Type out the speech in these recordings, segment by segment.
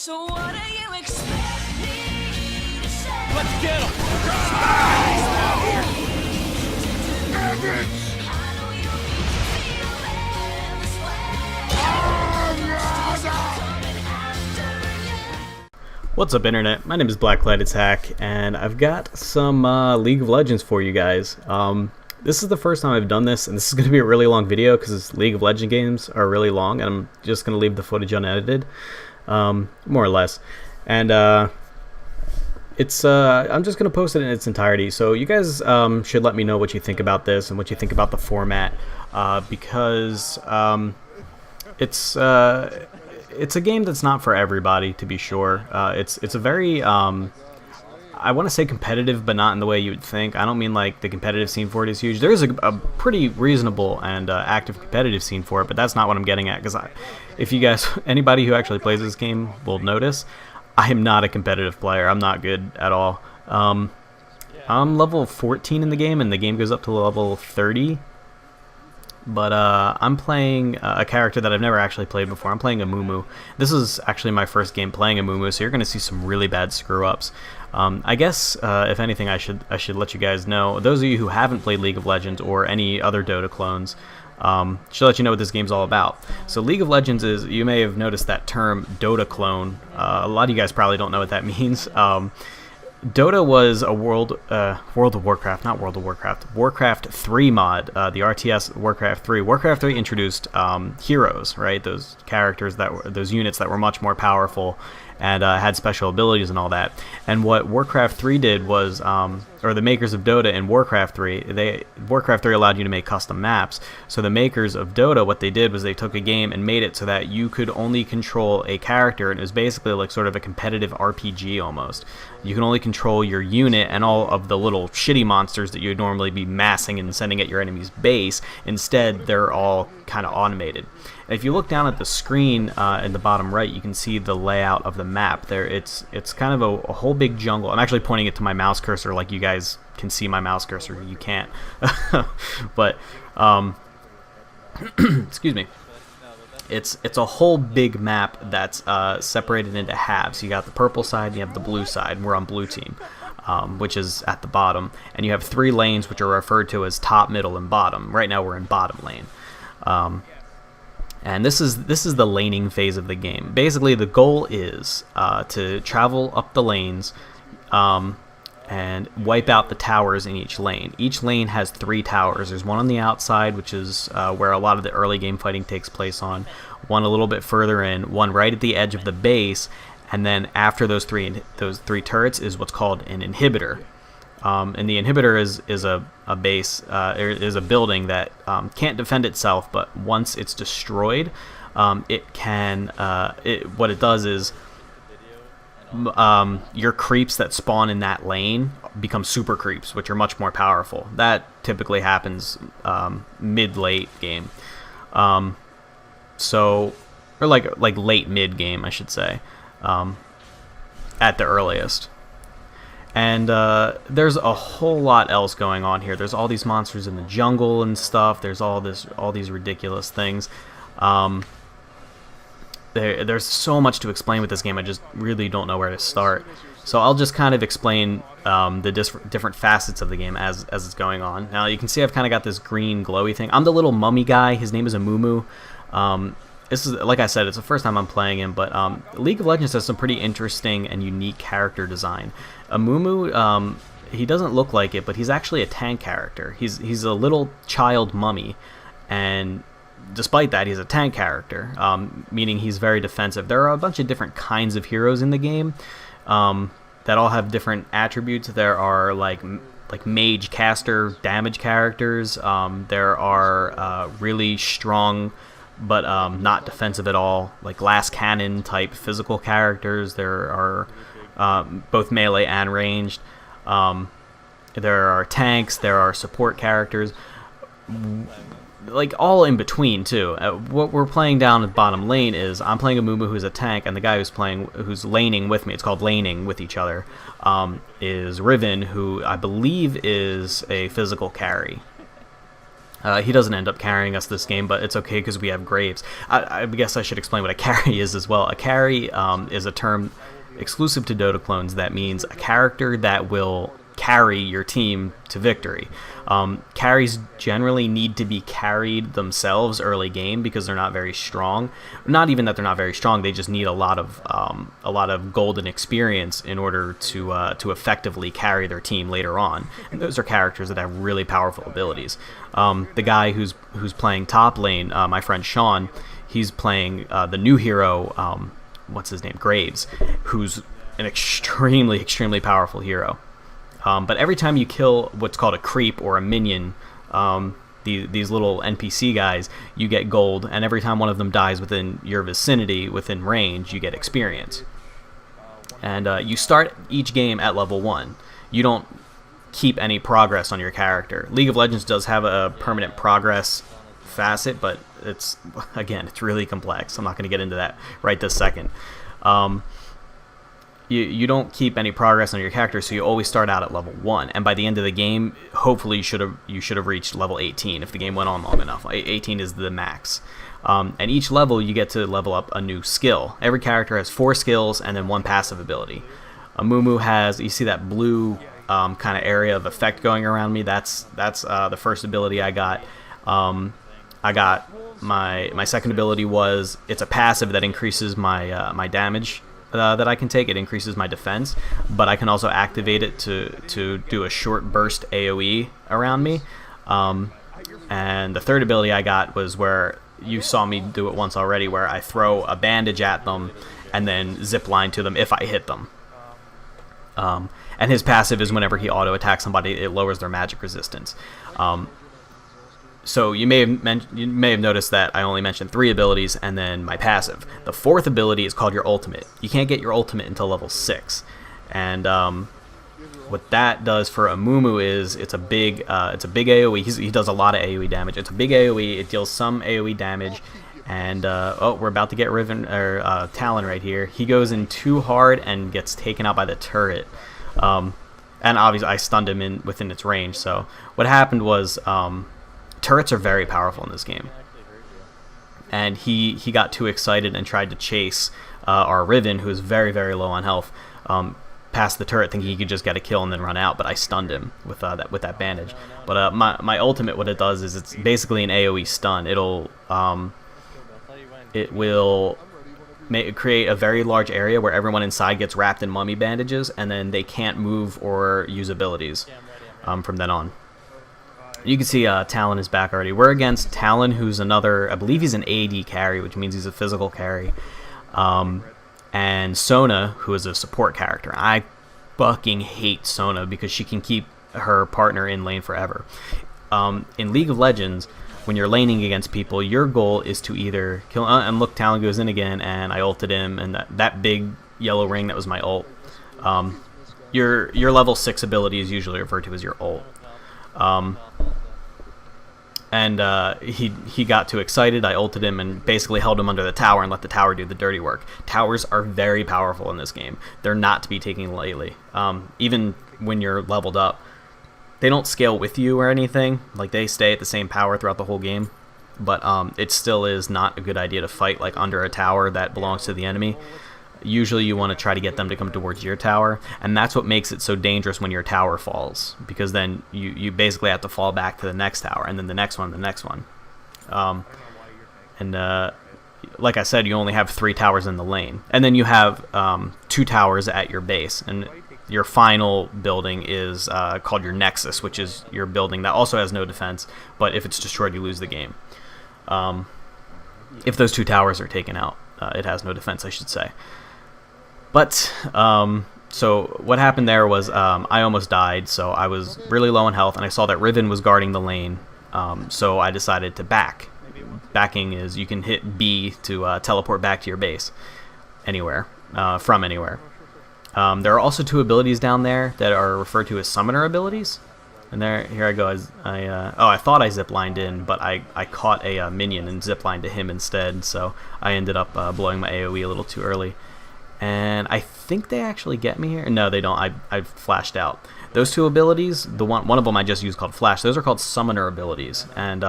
So what do you expect me to say? Let's get him! I know you feel endless coming after you. What's up, Internet? My name is BlackLightAttack, and I've got some League of Legends for you guys. This is the first time I've done this, and this is going to be a really long video because League of Legends games are really long, and I'm just going to leave the footage unedited, more or less. And I'm just going to post it in its entirety, so you guys should let me know what you think about this and what you think about the format, because it's a game that's not for everybody, to be sure. It's a very I want to say competitive, but not in the way you would think. I don't mean like the competitive scene for it is huge. There is a pretty reasonable and active competitive scene for it, but that's not what I'm getting at. Because if you guys, anybody who actually plays this game will notice, I am not a competitive player. I'm not good at all. I'm level 14 in the game, and the game goes up to level 30. But I'm playing a character that I've never actually played before. I'm playing a Mumu. This is actually my first game playing a Mumu, so you're going to see some really bad screw-ups. I guess, if anything, I should let you guys know. Those of you who haven't played League of Legends or any other Dota clones, should let you know what this game's all about. So League of Legends is, you may have noticed that term, Dota clone. A lot of you guys probably don't know what that means. Dota was a World of Warcraft, not World of Warcraft, Warcraft 3 mod, the RTS Warcraft 3. Warcraft 3 introduced heroes, right? Those characters those units that were much more powerful and had special abilities and all that. And what Warcraft 3 did was, or the makers of Dota in Warcraft 3, Warcraft 3 allowed you to make custom maps. So the makers of Dota, what they did was they took a game and made it so that you could only control a character, and it was basically like sort of a competitive RPG almost. You can only control your unit and all of the little shitty monsters that you'd normally be massing and sending at your enemy's base. Instead, they're all kind of automated. And if you look down at the screen in the bottom right, you can see the layout of the map. There, it's kind of a whole big jungle. I'm actually pointing it to my mouse cursor, like you guys can see my mouse cursor. You can't, but excuse me. It's a whole big map that's separated into halves. You got the purple side, and you have the blue side. We're on blue team, which is at the bottom, and you have 3 lanes which are referred to as top, middle, and bottom. Right now we're in bottom lane. And this is the laning phase of the game. Basically, the goal is to travel up the lanes and wipe out the towers in each lane. Each lane has 3 towers. There's one on the outside, which is where a lot of the early game fighting takes place on. One a little bit further in. One right at the edge of the base. And then after those three turrets is what's called an inhibitor. And the inhibitor is a base, is a building that can't defend itself, but once it's destroyed, it can. What it does is your creeps that spawn in that lane become super creeps, which are much more powerful. That typically happens mid-late game, or like late mid game, I should say, at the earliest. And there's a whole lot else going on here. There's all these monsters in the jungle and stuff. There's all these ridiculous things. There's so much to explain with this game. I just really don't know where to start. So I'll just kind of explain the different facets of the game as it's going on. Now you can see I've kind of got this green glowy thing. I'm the little mummy guy. His name is a Mumu. This is, like I said, it's the first time I'm playing him, but League of Legends has some pretty interesting and unique character design. Mumu, he doesn't look like it, but he's actually a tank character. He's a little child mummy, and despite that, he's a tank character, meaning he's very defensive. There are a bunch of different kinds of heroes in the game that all have different attributes. There are like mage caster damage characters. There are really strong but not defensive at all, like glass cannon type physical characters. There are both melee and ranged. There are tanks, there are support characters, like all in between too. What we're playing down at bottom lane is I'm playing a Mumu who's a tank, and the guy who's laning with me, it's called laning with each other, is Riven, who I believe is a physical carry. He doesn't end up carrying us this game, but it's okay because we have Graves. I guess I should explain what a carry is as well. A carry is a term exclusive to Dota clones that means a character that will carry your team to victory. Carries generally need to be carried themselves early game because they're not very strong. Not even that they're not very strong; they just need a lot of golden experience in order to effectively carry their team later on. And those are characters that have really powerful abilities. The guy who's playing top lane, my friend Sean, he's playing the new hero. What's his name? Graves, who's an extremely powerful hero. But every time you kill what's called a creep or a minion, these little NPC guys, you get gold, and every time one of them dies within your vicinity, within range, you get experience. And you start each game at level 1. You don't keep any progress on your character. League of Legends does have a permanent progress facet, but it's really complex. I'm not going to get into that right this second. You don't keep any progress on your character, so you always start out at level 1, and by the end of the game, hopefully you should have reached level 18 if the game went on long enough. 18 is the max. And each level you get to level up a new skill. Every character has 4 skills and then 1 passive ability. Amumu has, you see that blue kind of area of effect going around me? That's the first ability I got. I got my second ability was, it's a passive that increases my damage that I can take. It increases my defense, but I can also activate it to do a short burst AoE around me. And the third ability I got was where you saw me do it once already, where I throw a bandage at them and then zip line to them if I hit them. And his passive is whenever he auto attacks somebody, it lowers their magic resistance. So you may have noticed that I only mentioned 3 abilities and then my passive. The 4th ability is called your ultimate. You can't get your ultimate until level 6, and what that does for Amumu is it's a big AOE. He does a lot of AOE damage. It's a big AOE. It deals some AOE damage, and oh, we're about to get Riven or Talon right here. He goes in too hard and gets taken out by the turret. And obviously I stunned him within its range. So what happened was, turrets are very powerful in this game, and he got too excited and tried to chase our Riven, who is very low on health, past the turret, thinking he could just get a kill and then run out. But I stunned him with that bandage. But my ultimate, what it does is it's basically an AOE stun. It will create a very large area where everyone inside gets wrapped in mummy bandages, and then they can't move or use abilities from then on. You can see Talon is back already. We're against Talon, who's another, I believe he's an AD carry, which means he's a physical carry. And Sona, who is a support character. I fucking hate Sona because she can keep her partner in lane forever. In League of Legends, when you're laning against people, your goal is to either kill... and look, Talon goes in again, and I ulted him, and that big yellow ring, that was my ult. Your level 6 ability is usually referred to as your ult. And he got too excited. I ulted him and basically held him under the tower and let the tower do the dirty work. Towers are very powerful in this game. They're not to be taken lightly. Even when you're leveled up, they don't scale with you or anything. Like, they stay at the same power throughout the whole game. But it still is not a good idea to fight like under a tower that belongs to the enemy. Usually you want to try to get them to come towards your tower, and that's what makes it so dangerous when your tower falls, because then you basically have to fall back to the next tower, and then the next one, like I said, you only have 3 towers in the lane, and then you have 2 towers at your base, and your final building is called your Nexus, which is your building that also has no defense, but if it's destroyed, you lose the game. If those 2 towers are taken out, it has no defense, I should say. But, so what happened there was I almost died, so I was really low on health, and I saw that Riven was guarding the lane, so I decided to back. Backing is you can hit B to teleport back to your base anywhere, from anywhere. There are also 2 abilities down there that are referred to as summoner abilities. And here I go. I thought I ziplined in, but I caught a minion and ziplined to him instead, so I ended up blowing my AoE a little too early. and I think they actually get me here. No, they don't. I flashed out. Those two abilities, the one of them I just used called Flash, those are called summoner abilities, and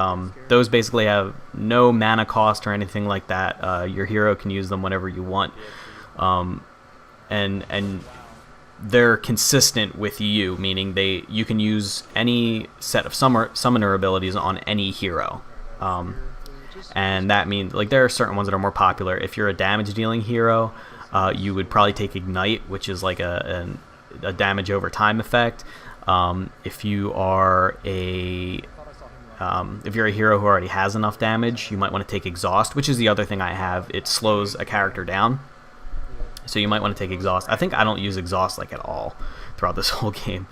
those basically have no mana cost or anything like that. Your hero can use them whenever you want, and they're consistent with you, meaning you can use any set of summoner abilities on any hero. And that means, like, there are certain ones that are more popular. If you're a damage dealing hero, you would probably take Ignite, which is like a damage over time effect. If you are if you're a hero who already has enough damage, you might want to take Exhaust, which is the other thing I have. It slows a character down, so you might want to take Exhaust. I think I don't use Exhaust like at all throughout this whole game.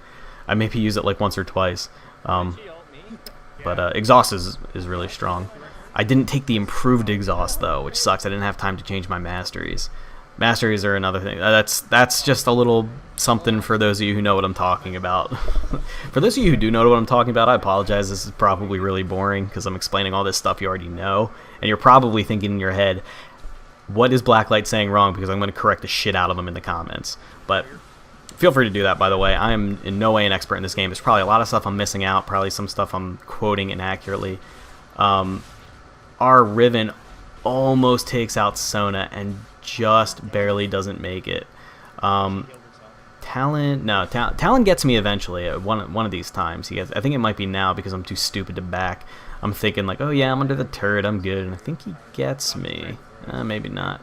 I maybe use it like once or twice, but Exhaust is really strong. I didn't take the improved Exhaust though, which sucks. I didn't have time to change my masteries. Masteries are another thing. That's just a little something for those of you who know what I'm talking about. For those of you who do know what I'm talking about, I apologize. This is probably really boring because I'm explaining all this stuff you already know, and you're probably thinking in your head, what is Blacklight saying wrong? Because I'm going to correct the shit out of them in the comments. But feel free to do that, by the way. I am in no way an expert in this game. There's probably a lot of stuff I'm missing out, probably some stuff I'm quoting inaccurately. Our Riven almost takes out Sona and just barely doesn't make it. Talon gets me eventually at one of these times. I think it might be now because I'm too stupid to back. I'm thinking like, oh yeah, I'm under the turret, I'm good, and I think he gets me. Maybe not.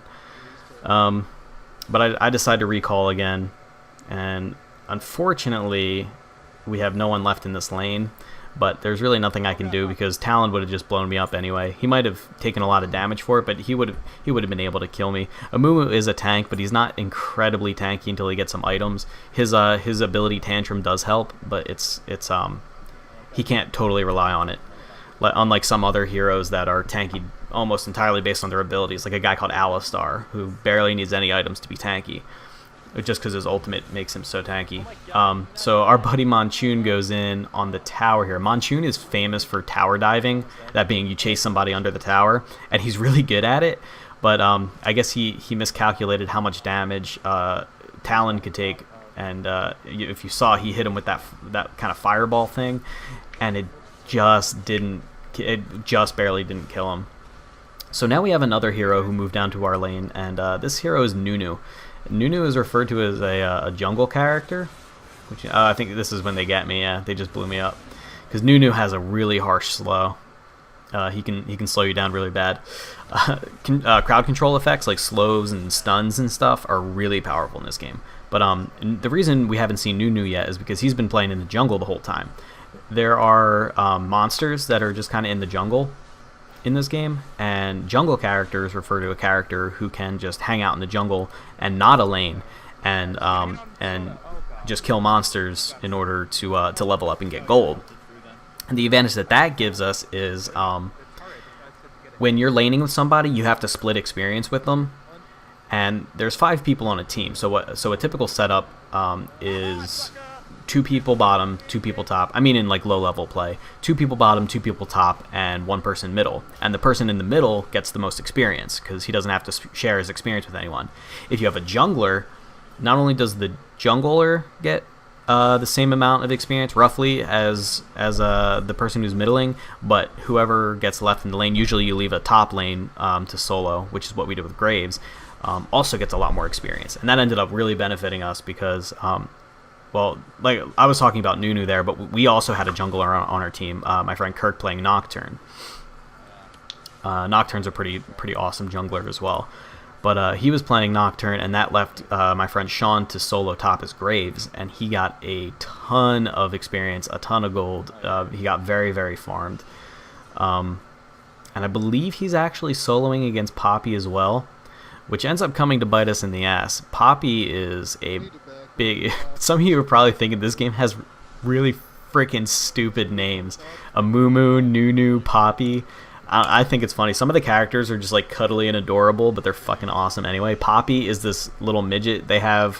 But I decide to recall again, and unfortunately we have no one left in this lane. But there's really nothing I can do because Talon would have just blown me up anyway. He might have taken a lot of damage for it, but he would have been able to kill me. Amumu is a tank, but he's not incredibly tanky until he gets some items. His ability Tantrum does help, but he can't totally rely on it. Unlike some other heroes that are tanky almost entirely based on their abilities, like a guy called Alistar, who barely needs any items to be tanky, just because his ultimate makes him so tanky. So our buddy Monchun goes in on the tower here. Monchun is famous for tower diving, that being you chase somebody under the tower, and he's really good at it, but I guess he miscalculated how much damage Talon could take, and if you saw, he hit him with that kind of fireball thing, and it just barely didn't kill him. So now we have another hero who moved down to our lane, and this hero is Nunu. Nunu is referred to as a jungle character, which I think this is when they get me. Yeah, they just blew me up because Nunu has a really harsh slow. He can slow you down really bad. Crowd control effects like slows and stuns and stuff are really powerful in this game. But the reason we haven't seen Nunu yet is because he's been playing in the jungle the whole time. There are monsters that are just kind of in the jungle in this game, and jungle characters refer to a character who can just hang out in the jungle and not a lane, and just kill monsters in order to level up and get gold. And the advantage that gives us is when you're laning with somebody, you have to split experience with them, and there's 5 people on a team. So a typical setup is 2 people bottom, 2 people top. I mean in like low level play. 2 people bottom, 2 people top, and 1 person middle. And the person in the middle gets the most experience because he doesn't have to share his experience with anyone. If you have a jungler, not only does the jungler get the same amount of experience roughly as the person who's middling, but whoever gets left in the lane, usually you leave a top lane to solo, which is what we did with Graves, also gets a lot more experience. And that ended up really benefiting us because well, like I was talking about Nunu there, but we also had a jungler on our team. My friend Kirk playing Nocturne. Nocturne's a pretty awesome jungler as well. But he was playing Nocturne, and that left my friend Sean to solo top as Graves, and he got a ton of experience, a ton of gold. He got very, very farmed. And I believe he's actually soloing against Poppy as well, which ends up coming to bite us in the ass. Poppy is a big... Some of you are probably thinking this game has really freaking stupid names. Amumu, Nunu, Poppy. I think it's funny. Some of the characters are just like cuddly and adorable, but they're fucking awesome anyway. Poppy is this little midget. They have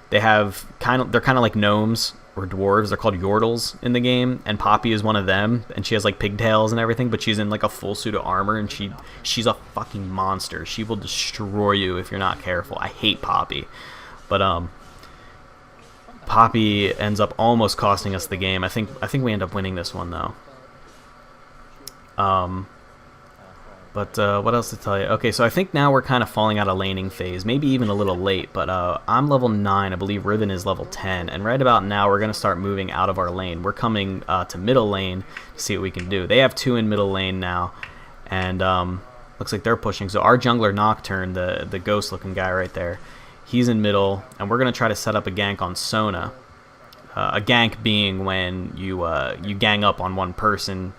they're kind of like gnomes or dwarves. They're called yordles in the game, and Poppy is one of them, and she has like pigtails and everything, but she's in like a full suit of armor, and she's a fucking monster. She will destroy you if you're not careful. I hate Poppy, but Poppy ends up almost costing us the game. I think we end up winning this one though. But what else to tell you? Okay, so I think now we're kind of falling out of laning phase, maybe even a little late, but I'm level 9, I believe Riven is level 10, and right about now we're going to start moving out of our lane. We're coming to middle lane to see what we can do. They have 2 in middle lane now, and looks like they're pushing. So our jungler Nocturne, the ghost-looking guy right there, he's in middle, and we're going to try to set up a gank on Sona. A gank being when you gang up on one person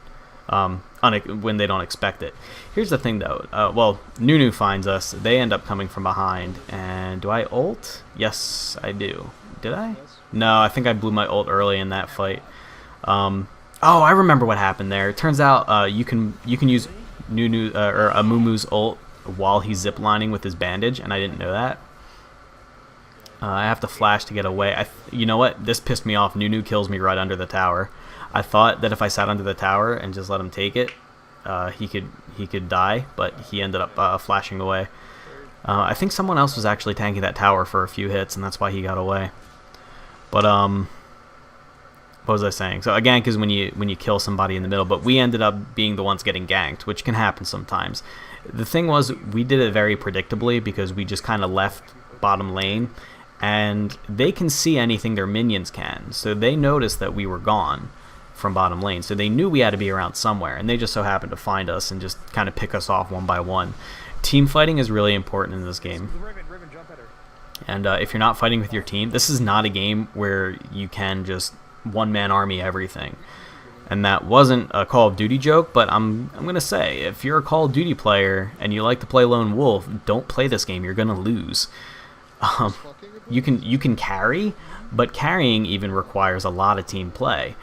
when they don't expect it. Here's the thing though, well, Nunu finds us, they end up coming from behind, and do I ult? Yes, I do. Did I? No, I think I blew my ult early in that fight. Oh, I remember what happened there. It turns out you can use Nunu or Amumu's ult while he's ziplining with his bandage, and I didn't know that. I have to flash to get away. You know what? This pissed me off. Nunu kills me right under the tower. I thought that if I sat under the tower and just let him take it, he could die, but he ended up flashing away. I think someone else was actually tanking that tower for a few hits, and that's why he got away. But what was I saying? So a gank is when you kill somebody in the middle, but we ended up being the ones getting ganked, which can happen sometimes. The thing was, we did it very predictably because we just kind of left bottom lane, and they can see anything their minions can, so they noticed that we were gone from bottom lane, so they knew we had to be around somewhere, and they just so happened to find us and just kind of pick us off one by one. Team fighting is really important in this game, and if you're not fighting with your team, this is not a game where you can just one-man army everything. And that wasn't a Call of Duty joke, but I'm gonna say, if you're a Call of Duty player and you like to play lone wolf, don't play this game. You're gonna lose. You can carry, but carrying even requires a lot of team play.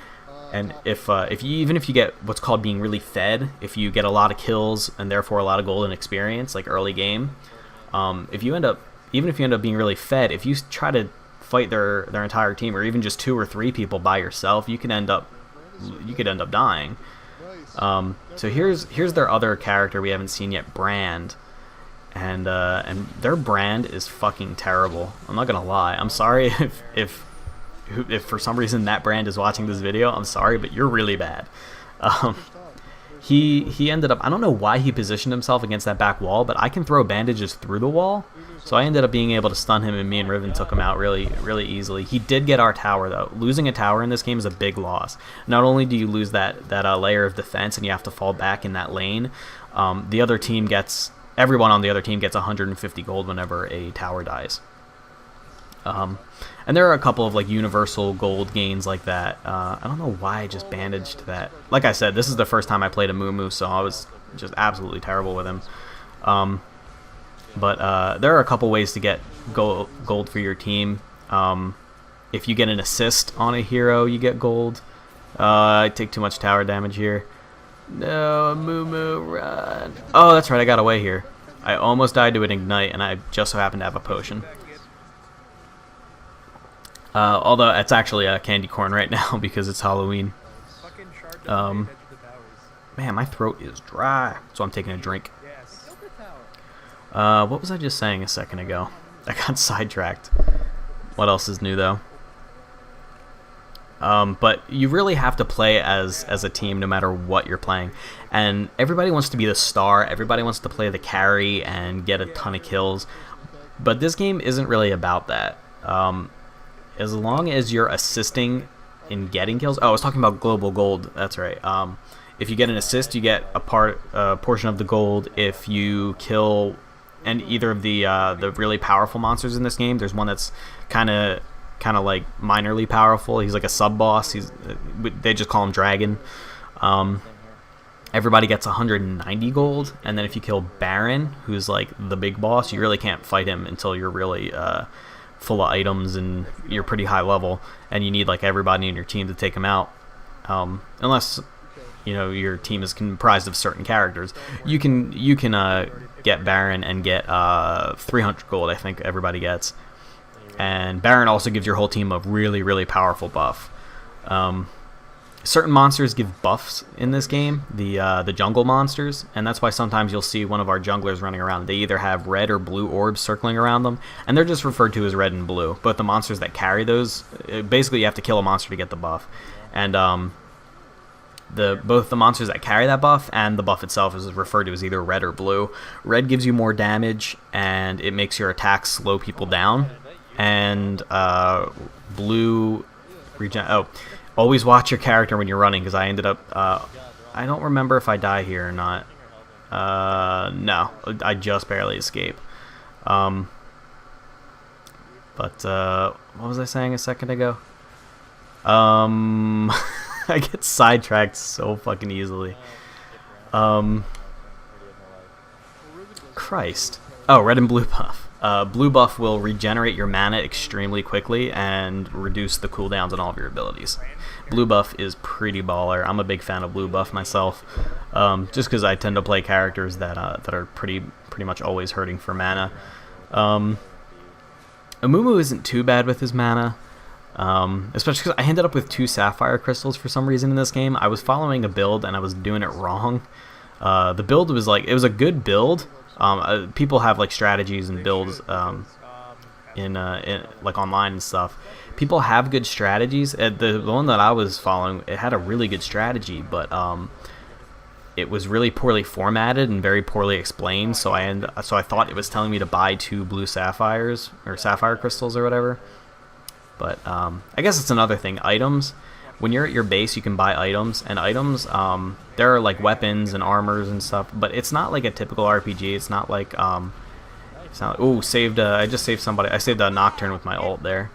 And if you get what's called being really fed, if you get a lot of kills and therefore a lot of golden experience, like early game, even if you end up being really fed, if you try to fight their entire team, or even just 2 or 3 people by yourself, you could end up dying. So here's their other character we haven't seen yet, Brand, and their Brand is fucking terrible. I'm not gonna lie. I'm sorry if for some reason that Brand is watching this video. I'm sorry, but you're really bad. He ended up, I don't know why he positioned himself against that back wall, but I can throw bandages through the wall, so I ended up being able to stun him, and me and Riven took him out really easily. He did get our tower though. Losing a tower in this game is a big loss. Not only do you lose that layer of defense and you have to fall back in that lane, the other team everyone on the other team gets 150 gold whenever a tower dies. And there are a couple of like universal gold gains like that. I don't know why I just bandaged that. Like I said, this is the first time I played a Mumu, so I was just absolutely terrible with him. But there are a couple ways to get gold for your team. If you get an assist on a hero, you get gold. I take too much tower damage here. No, Mumu, run. Oh, that's right, I got away here. I almost died to an ignite, and I just so happened to have a potion. Although it's actually a candy corn right now because it's Halloween. Man, my throat is dry, so I'm taking a drink. What was I just saying a second ago? I got sidetracked. What else is new though? But you really have to play as a team no matter what you're playing. And everybody wants to be the star, everybody wants to play the carry and get a ton of kills. But this game isn't really about that. As long as you're assisting in getting kills. Oh, I was talking about global gold. That's right. If you get an assist, you get a portion of the gold. If you kill either of the really powerful monsters in this game, there's one that's kind of like minorly powerful. He's like a sub boss. They just call him Dragon. Everybody gets 190 gold, and then if you kill Baron, who's like the big boss, you really can't fight him until you're really full of items and you're pretty high level, and you need like everybody in your team to take him out. Unless your team is comprised of certain characters, you can get Baron and get 300 gold. I think everybody gets. And Baron also gives your whole team a really, really powerful buff. Certain monsters give buffs in this game, the jungle monsters, and that's why sometimes you'll see one of our junglers running around. They either have red or blue orbs circling around them, and they're just referred to as red and blue. But the monsters that carry those, basically you have to kill a monster to get the buff. And both the monsters that carry that buff and the buff itself is referred to as either red or blue. Red gives you more damage, and it makes your attacks slow people down. And blue always watch your character when you're running, because I ended up I don't remember if I die here or not. No, I just barely escape. But what was I saying a second ago? I get sidetracked so fucking easily. Christ. Oh, red and blue buff. Blue buff will regenerate your mana extremely quickly and reduce the cooldowns on all of your abilities. Blue buff is pretty baller. I'm a big fan of blue buff myself, just because I tend to play characters that are pretty much always hurting for mana. Amumu isn't too bad with his mana, especially because I ended up with 2 sapphire crystals for some reason in this game. I was following a build and I was doing it wrong. The build was it was a good build. People have like strategies and builds in like online and stuff. People have good strategies. The one that I was following, it had a really good strategy, but it was really poorly formatted and very poorly explained. So I thought it was telling me to buy 2 blue sapphires or sapphire crystals or whatever. But I guess it's another thing. Items. When you're at your base, you can buy items, and items, there are like weapons and armors and stuff, but it's not like a typical RPG. It's not like, ooh, I just saved somebody. I saved a Nocturne with my ult there.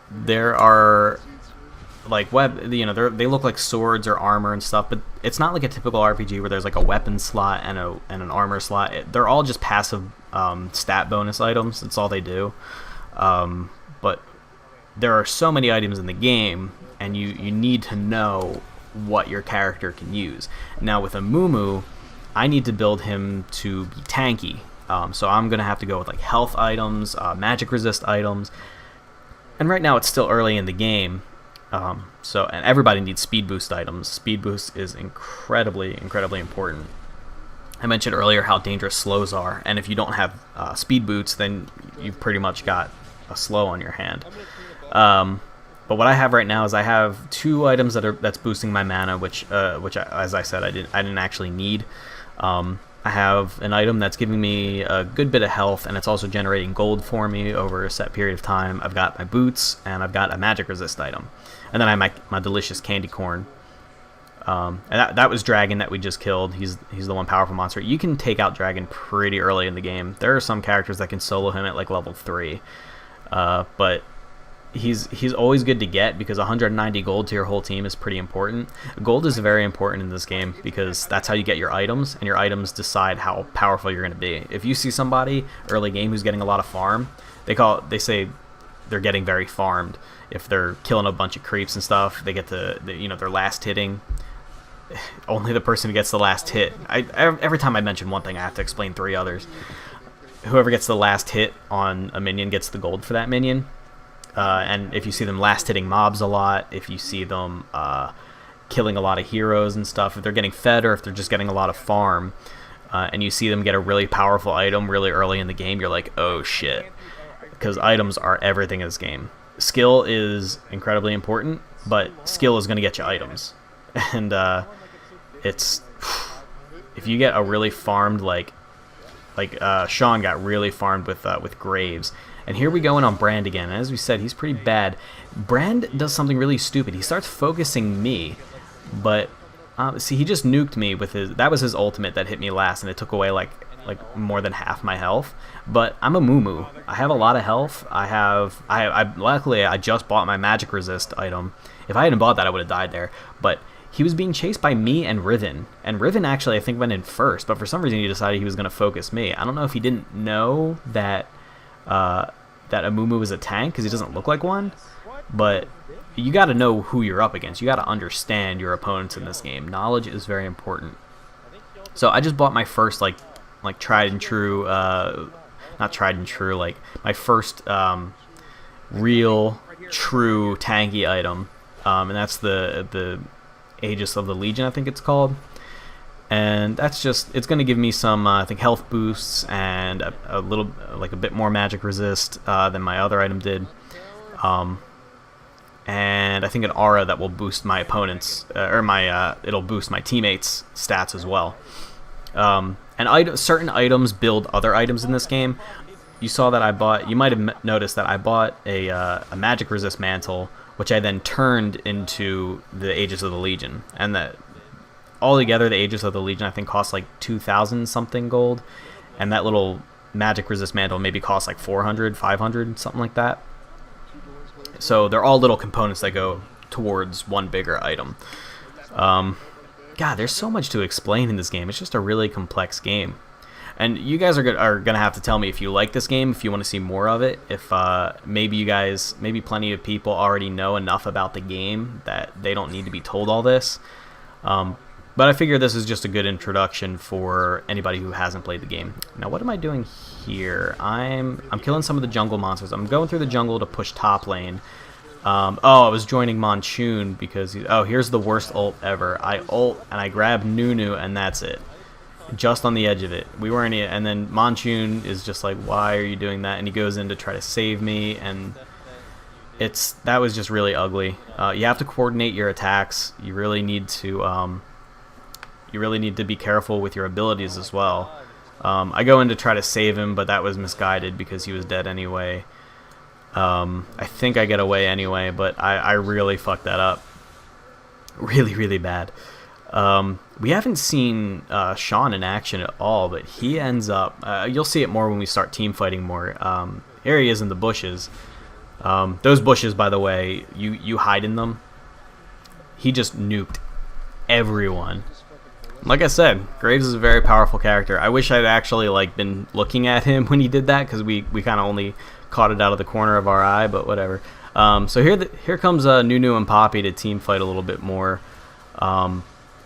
There are like they look like swords or armor and stuff, but it's not like a typical RPG where there's like a weapon slot and an armor slot. They're all just passive stat bonus items. That's all they do. But there are so many items in the game, and you need to know what your character can use. Now with Amumu, I need to build him to be tanky, so I'm gonna have to go with like health items, magic resist items, and right now it's still early in the game, and everybody needs speed boost items. Speed boost is incredibly important. I mentioned earlier how dangerous slows are, and if you don't have speed boots, then you've pretty much got a slow on your hand. But what I have right now is I have 2 items that's boosting my mana, which as I said, I didn't actually need. I have an item that's giving me a good bit of health, and it's also generating gold for me over a set period of time. I've got my boots, and I've got a magic resist item, and then I have my delicious candy corn. And that was Dragon that we just killed. He's the one powerful monster. You can take out Dragon pretty early in the game. There are some characters that can solo him at like level 3. But he's always good to get, because 190 gold to your whole team is pretty important. Gold is very important in this game because that's how you get your items, and your items decide how powerful you're going to be. If you see somebody early game who's getting a lot of farm, they say they're getting very farmed. If they're killing a bunch of creeps and stuff, they get their last hitting. Only the person who gets the last hit. Every time I mention one thing, I have to explain 3 others. Whoever gets the last hit on a minion gets the gold for that minion. And if you see them last hitting mobs a lot, if you see them killing a lot of heroes and stuff, if they're getting fed or if they're just getting a lot of farm, and you see them get a really powerful item really early in the game, you're like, oh shit. Because items are everything in this game. Skill is incredibly important, but skill is going to get you items. And if you get a really farmed, like Sean got really farmed with Graves. And here we go in on Brand again. And as we said, he's pretty bad. Brand does something really stupid. He starts focusing me, but see, he just nuked me with that was his ultimate that hit me last, and it took away like more than half my health. But I'm a Mumu. I have a lot of health. Luckily I just bought my magic resist item. If I hadn't bought that, I would have died there. But he was being chased by me and Riven. And Riven actually, I think, went in first, but for some reason he decided he was going to focus me. I don't know if he didn't know that Amumu is a tank, because he doesn't look like one, but you got to know who you're up against. You got to understand your opponents in this game. Knowledge is very important. So I just bought my first like tried and true not tried and true, like my first real true tanky item, and that's the Aegis of the Legion, I think it's called. And that's just, it's going to give me some I think health boosts and a little, like a bit more magic resist than my other item did, and I think an aura that will boost my opponents it'll boost my teammates stats as well. And certain items build other items in this game. You saw that I bought, you might have noticed that I bought a magic resist mantle, which I then turned into the Aegis of the Legion. And that altogether, the Aegis of the Legion I think costs like 2,000 something gold, and that little magic resist mantle maybe costs like 400, 500, something like that. So they're all little components that go towards one bigger item. God, there's so much to explain in this game. It's just a really complex game. And you guys are gonna have to tell me if you like this game, if you want to see more of it, if maybe plenty of people already know enough about the game that they don't need to be told all this. But I figure this is just a good introduction for anybody who hasn't played the game. Now, what am I doing here? I'm killing some of the jungle monsters. I'm going through the jungle to push top lane. I was joining Monsoon because here's the worst ult ever. I ult and I grab Nunu and that's it. Just on the edge of it. We weren't, and then Monsoon is just like, why are you doing that? And he goes in to try to save me, and that was just really ugly. You have to coordinate your attacks. You really need to be careful with your abilities as well. I go in to try to save him, but that was misguided because he was dead anyway. I think I get away anyway, but I really fucked that up. Really, really bad. We haven't seen Sean in action at all, but he ends up... you'll see it more when we start team fighting more. Here he is in the bushes. Those bushes, by the way, you hide in them. He just nuked everyone. Like I said, Graves is a very powerful character. I wish I'd actually been looking at him when he did that, because we kind of only caught it out of the corner of our eye, but whatever. So here comes Nunu and Poppy to team fight a little bit more.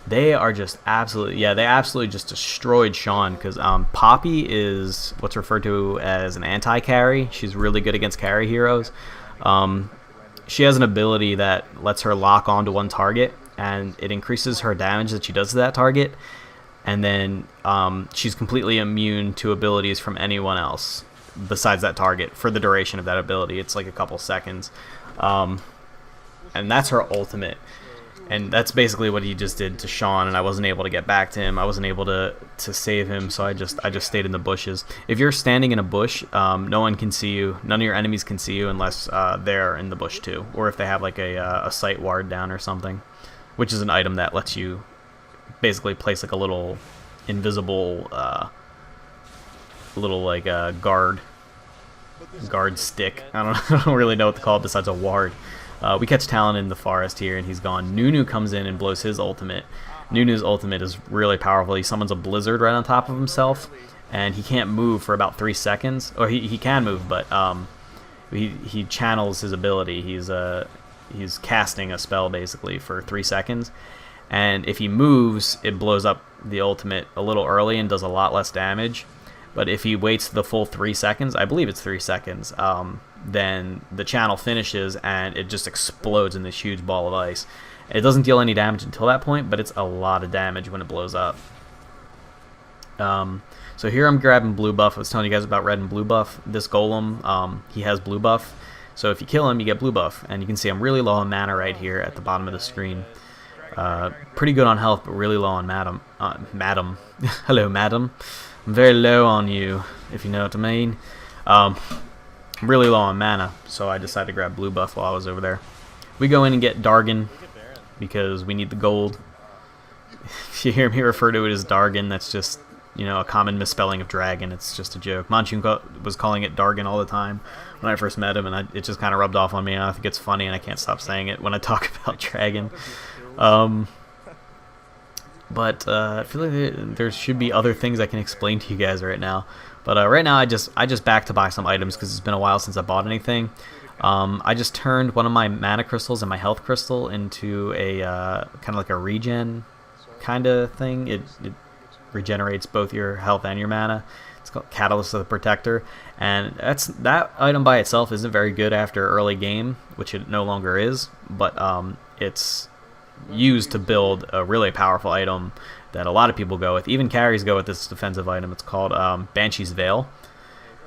They are just absolutely, they absolutely just destroyed Sean, because Poppy is what's referred to as an anti-carry. She's really good against carry heroes. She has an ability that lets her lock onto one target, and it increases her damage that she does to that target, and then she's completely immune to abilities from anyone else besides that target for the duration of that ability. It's like a couple seconds, and that's her ultimate. And that's basically what he just did to Sean, and I wasn't able to get back to him. I wasn't able to save him, so I just stayed in the bushes. If you're standing in a bush, no one can see you. None of your enemies can see you unless they're in the bush too, or if they have like a sight ward down or something, which is an item that lets you basically place like a little invisible, guard stick. I don't really know what to call it besides a ward. We catch Talon in the forest here, and he's gone. Nunu comes in and blows his ultimate. Nunu's ultimate is really powerful. He summons a blizzard right on top of himself, and he can't move for about 3 seconds. Or he can move, but he channels his ability. He's casting a spell basically for 3 seconds, and if he moves, it blows up the ultimate a little early and does a lot less damage. But if he waits the full 3 seconds, I believe it's 3 seconds, then the channel finishes and it just explodes in this huge ball of ice. It doesn't deal any damage until that point, but it's a lot of damage when it blows up. So here I'm grabbing blue buff. I was telling you guys about red and blue buff. This golem, he has blue buff. So if you kill him, you get blue buff. And you can see I'm really low on mana right here at the bottom of the screen. Pretty good on health, but really low on madam. Hello, madam. I'm very low on you, if you know what I mean. I'm really low on mana, so I decided to grab blue buff while I was over there. We go in and get Dargon, because we need the gold. If you hear me refer to it as Dargon, that's just, a common misspelling of dragon. It's just a joke. Monsoon was calling it Dargon all the time when I first met him, and it just kind of rubbed off on me. I think it's funny, and I can't stop saying it when I talk about dragon. But I feel like there should be other things I can explain to you guys right now. But right now I just back to buy some items because it's been a while since I bought anything. I just turned one of my mana crystals and my health crystal into a kind of like a regen kind of thing. It regenerates both your health and your mana. It's called Catalyst of the Protector, and that item by itself isn't very good after early game, which it no longer is, but it's used to build a really powerful item that a lot of people go with. Even carries go with this defensive item. It's called Banshee's Veil.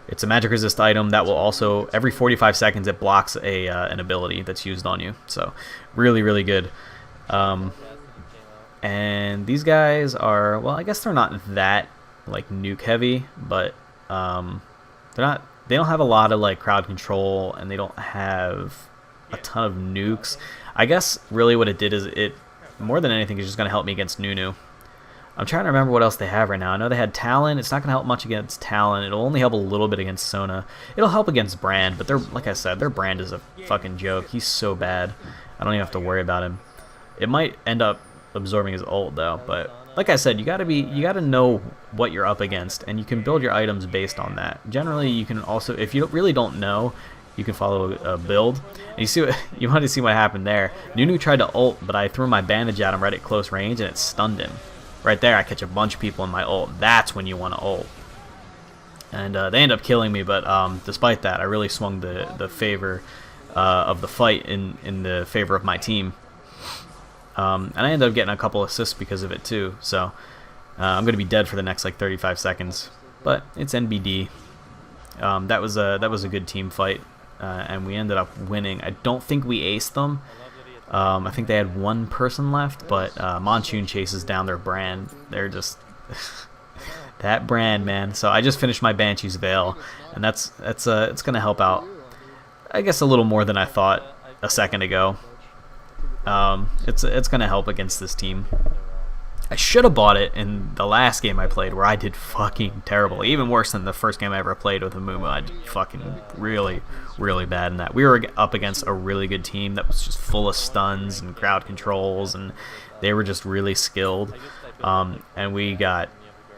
It's a magic resist item that will also, every 45 seconds, it blocks an ability that's used on you. So really, really good. And these guys are, well, I guess they're not that like nuke heavy, but they don't have a lot of like crowd control, and they don't have a ton of nukes. I guess really what it did is it, more than anything, is just going to help me against Nunu. I'm trying to remember what else they have right now. I know they had Talon. It's not going to help much against Talon. It'll only help a little bit against Sona. It'll help against Brand, but like I said, their Brand is a fucking joke. He's so bad. I don't even have to worry about him. It might end up absorbing his ult though, but like I said, you gotta know what you're up against, and you can build your items based on that. Generally, you can also, if you really don't know, you can follow a build. And you want to see what happened there. Nunu tried to ult, but I threw my bandage at him right at close range, and it stunned him. Right there, I catch a bunch of people in my ult. That's when you want to ult. And they end up killing me, but despite that, I really swung the favor of the fight in the favor of my team. And I ended up getting a couple assists because of it too. So I'm going to be dead for the next like 35 seconds. But it's NBD. That was a good team fight, and we ended up winning. I don't think we aced them. I think they had one person left, but Monsoon chases down their Brand. They're just that Brand, man. So I just finished my Banshee's Veil, and it's going to help out, I guess, a little more than I thought a second ago. It's going to help against this team. I should have bought it in the last game I played, where I did fucking terrible. Even worse than the first game I ever played with Amumu. I did fucking really, really bad in that. We were up against a really good team that was just full of stuns and crowd controls, and they were just really skilled. And we got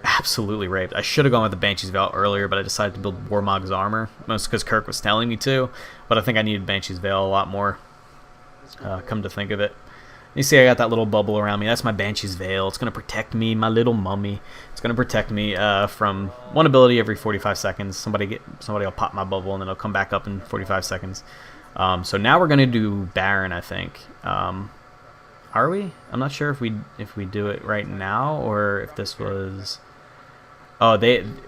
absolutely raped. I should have gone with the Banshee's Veil earlier, but I decided to build Warmog's armor, mostly because Kirk was telling me to. But I think I needed Banshee's Veil a lot more, come to think of it. You see I got that little bubble around me. That's my Banshee's Veil. It's going to protect me, my little mummy. It's going to protect me from one ability every 45 seconds. Somebody will pop my bubble, and then it'll come back up in 45 seconds. So now we're going to do Baron, I think. Are we? I'm not sure if we do it right now, or if this was... Oh,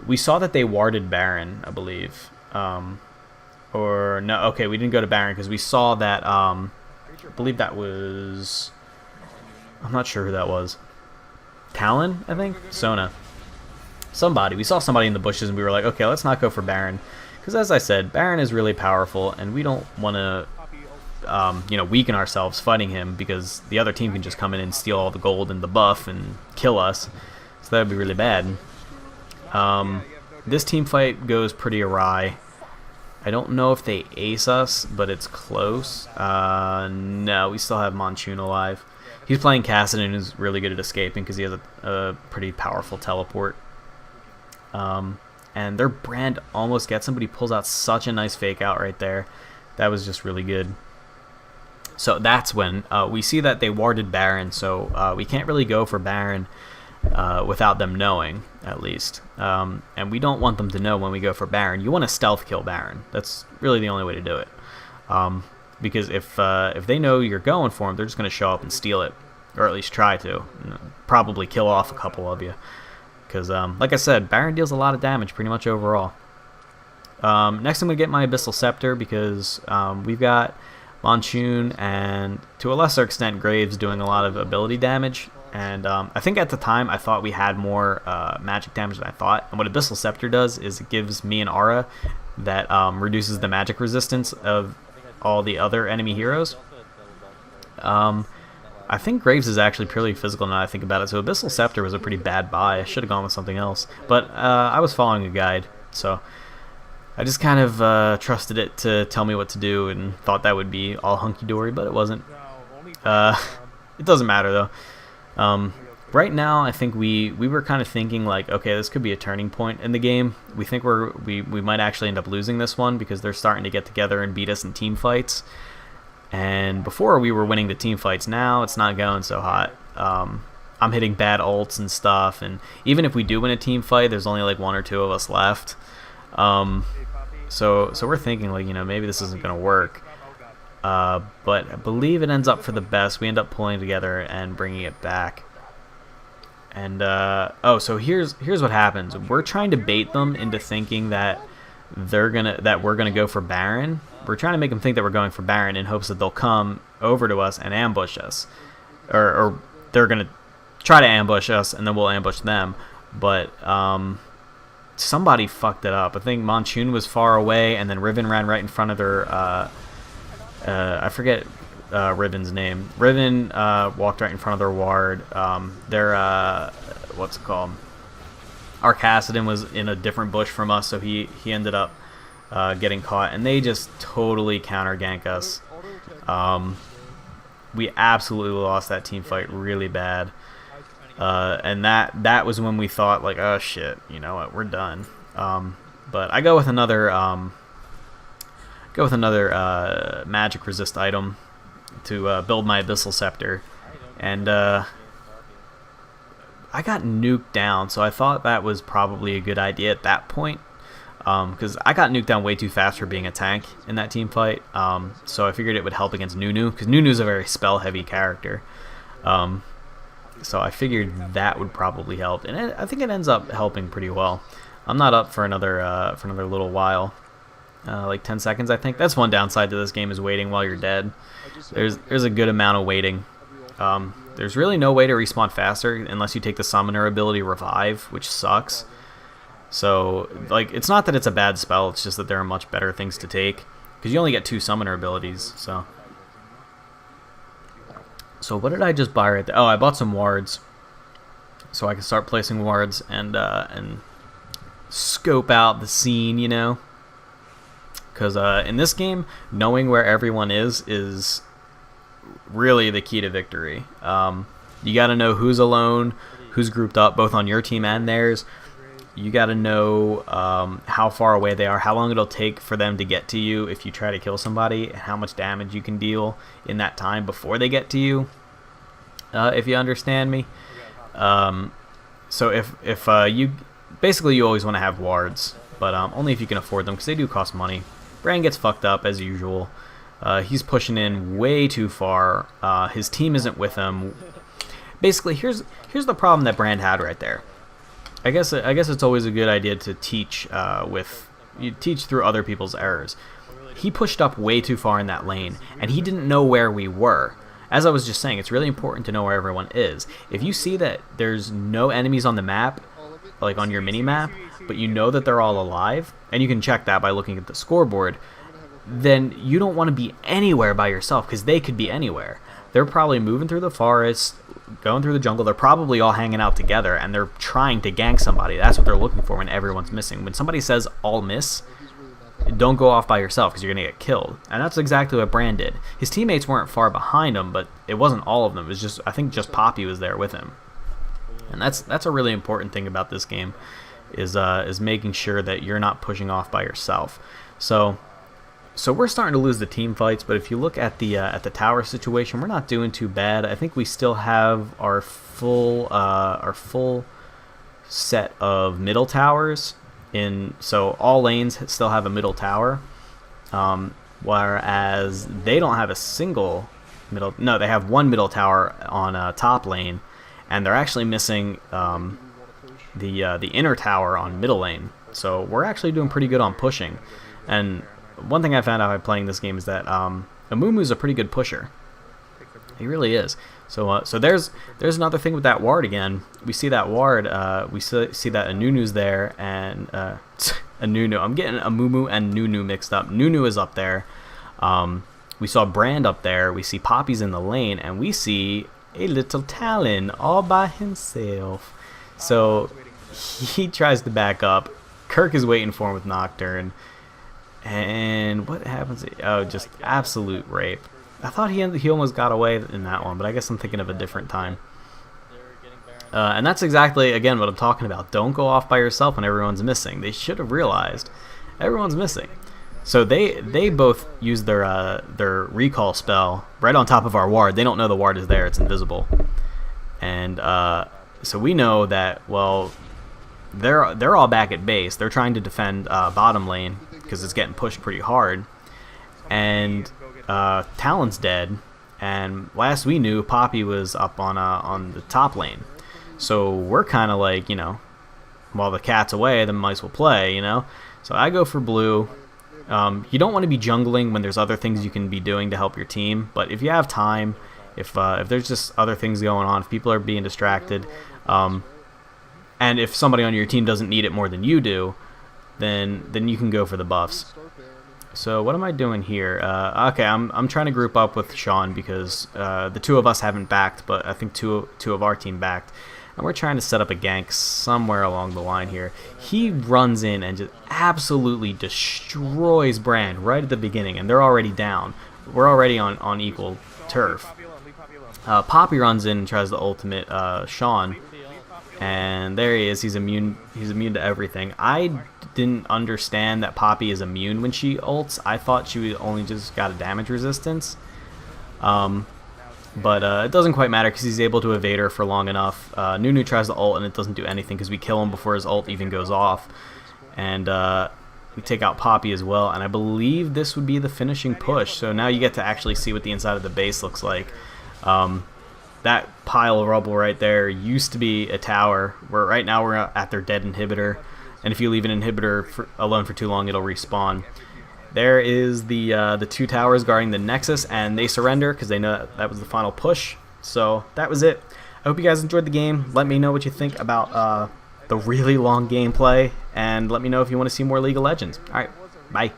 we saw that they warded Baron, I believe. Or no, okay, we didn't go to Baron because we saw that... I believe that was... I'm not sure who that was. Talon, I think? Sona. Somebody. We saw somebody in the bushes, and we were like, okay, let's not go for Baron. Because as I said, Baron is really powerful, and we don't want to weaken ourselves fighting him, because the other team can just come in and steal all the gold and the buff and kill us. So that would be really bad. This team fight goes pretty awry. I don't know if they ace us, but it's close. No, we still have Monsoon alive. He's playing Kassadin, who's really good at escaping because he has a pretty powerful teleport. And their Brand almost gets him, but he pulls out such a nice fake out right there. That was just really good. So that's when we see that they warded Baron, so we can't really go for Baron without them knowing, at least. And we don't want them to know when we go for Baron. You want to stealth kill Baron. That's really the only way to do it. Because if they know you're going for him, they're just going to show up and steal it, or at least try to. Probably kill off a couple of you. Because, like I said, Baron deals a lot of damage pretty much overall. Next I'm going to get my Abyssal Scepter, because we've got Monsoon and, to a lesser extent, Graves doing a lot of ability damage. And I think at the time I thought we had more magic damage than I thought. And what Abyssal Scepter does is it gives me an aura that reduces the magic resistance of all the other enemy heroes. I think Graves is actually purely physical now that I think about it. So Abyssal Scepter was a pretty bad buy. I should have gone with something else. But I was following a guide, so I just kind of trusted it to tell me what to do and thought that would be all hunky-dory, but it wasn't. It doesn't matter, though. Right now, I think we were kind of thinking, like, okay, this could be a turning point in the game. We think we might actually end up losing this one because they're starting to get together and beat us in team fights. And before we were winning the team fights. Now it's not going so hot. I'm hitting bad ults and stuff, and even if we do win a team fight, there's only like 1 or 2 of us left. So we're thinking like, maybe this isn't gonna work. But I believe it ends up for the best. We end up pulling together and bringing it back. And so here's what happens. We're trying to bait them into thinking that we're gonna go for Baron. We're trying to make them think that we're going for Baron in hopes that they'll come over to us and ambush us, or they're gonna try to ambush us and then we'll ambush them. But somebody fucked it up. I think Monchun was far away, and then Riven ran right in front of their. I forget Riven's name. Riven walked right in front of their ward. Their what's it called? Arcassidon was in a different bush from us, so he ended up getting caught, and they just totally counter gank us. We absolutely lost that team fight really bad, and that was when we thought like, oh shit, you know what, we're done. But I go with another magic resist item to build my Abyssal Scepter, and I got nuked down, so I thought that was probably a good idea at that point, because I got nuked down way too fast for being a tank in that team fight. So I figured it would help against Nunu, because Nunu's a very spell heavy character. So I figured that would probably help, and I think it ends up helping pretty well. I'm not up for another little while. Like 10 seconds, I think. That's one downside to this game, is waiting while you're dead. There's a good amount of waiting. There's really no way to respawn faster unless you take the summoner ability Revive, which sucks. So, like, it's not that it's a bad spell, it's just that there are much better things to take, because you only get 2 summoner abilities. So what did I just buy right there? Oh, I bought some wards, so I can start placing wards and scope out the scene, you know. Because in this game, knowing where everyone is really the key to victory. You got to know who's alone, who's grouped up, both on your team and theirs. You got to know how far away they are, how long it'll take for them to get to you if you try to kill somebody, and how much damage you can deal in that time before they get to you, if you understand me. So if you... Basically, you always want to have wards, but only if you can afford them, because they do cost money. Bran gets fucked up as usual. He's pushing in way too far. His team isn't with him. Basically, here's the problem that Brand had right there. I guess it's always a good idea to teach you teach through other people's errors. He pushed up way too far in that lane, and he didn't know where we were. As I was just saying, it's really important to know where everyone is. If you see that there's no enemies on the map, like on your mini map, but you know that they're all alive, and you can check that by looking at the scoreboard, then you don't want to be anywhere by yourself, because they could be anywhere. They're probably moving through the forest, going through the jungle. They're probably all hanging out together, and they're trying to gank somebody. That's what they're looking for when everyone's missing. When somebody says all miss, don't go off by yourself, because you're going to get killed. And that's exactly what Brand did. His teammates weren't far behind him, but it wasn't all of them. It was just, I think just Poppy was there with him. And that's a really important thing about this game, is making sure that you're not pushing off by yourself. So we're starting to lose the team fights, but if you look at the tower situation, we're not doing too bad. I think we still have our full set of middle towers so all lanes still have a middle tower, whereas they don't have a single middle. No, they have one middle tower on top lane, and they're actually missing the inner tower on middle lane. So we're actually doing pretty good on pushing. And one thing I found out by playing this game is that Amumu's a pretty good pusher. He really is. So there's another thing with that ward again. We see that ward. We see that Anunu's there, and Anunu. I'm getting Amumu and Nunu mixed up. Nunu is up there. We saw Brand up there. We see Poppy's in the lane, and we see a little Talon all by himself. So he tries to back up. Kirk is waiting for him with Nocturne. And what happens? Oh, just absolute rape. I thought he almost got away in that one, but I guess I'm thinking of a different time. And that's exactly, again, what I'm talking about. Don't go off by yourself when everyone's missing. They should have realized everyone's missing. So they both use their recall spell right on top of our ward. They don't know the ward is there. It's invisible. And so we know that, well, they're all back at base. They're trying to defend bottom lane because it's getting pushed pretty hard. And Talon's dead. And last we knew, Poppy was up on the top lane. So we're kind of like, you know, while the cat's away, then might as well play, you know. So I go for blue. You don't want to be jungling when there's other things you can be doing to help your team. But if you have time, if there's just other things going on, if people are being distracted, and if somebody on your team doesn't need it more than you do, then you can go for the buffs. So what am I doing here? Okay, I'm trying to group up with Sean because the two of us haven't backed, but I think two of our team backed. And we're trying to set up a gank somewhere along the line here. He runs in and just absolutely destroys Brand right at the beginning, and they're already down. We're already on equal turf. Poppy runs in and tries the ultimate Sean, and there he is. He's immune to everything. I didn't understand that Poppy is immune when she ults. I thought she only just got a damage resistance. But it doesn't quite matter because he's able to evade her for long enough. Nunu tries to ult and it doesn't do anything because we kill him before his ult even goes off. And we take out Poppy as well. And I believe this would be the finishing push. So now you get to actually see what the inside of the base looks like. That pile of rubble right there used to be a tower. Right now we're at their dead inhibitor. And if you leave an inhibitor alone for too long, it'll respawn. There is the two towers guarding the Nexus, and they surrender because they know that was the final push. So that was it. I hope you guys enjoyed the game. Let me know what you think about the really long gameplay, and let me know if you want to see more League of Legends. Alright, bye.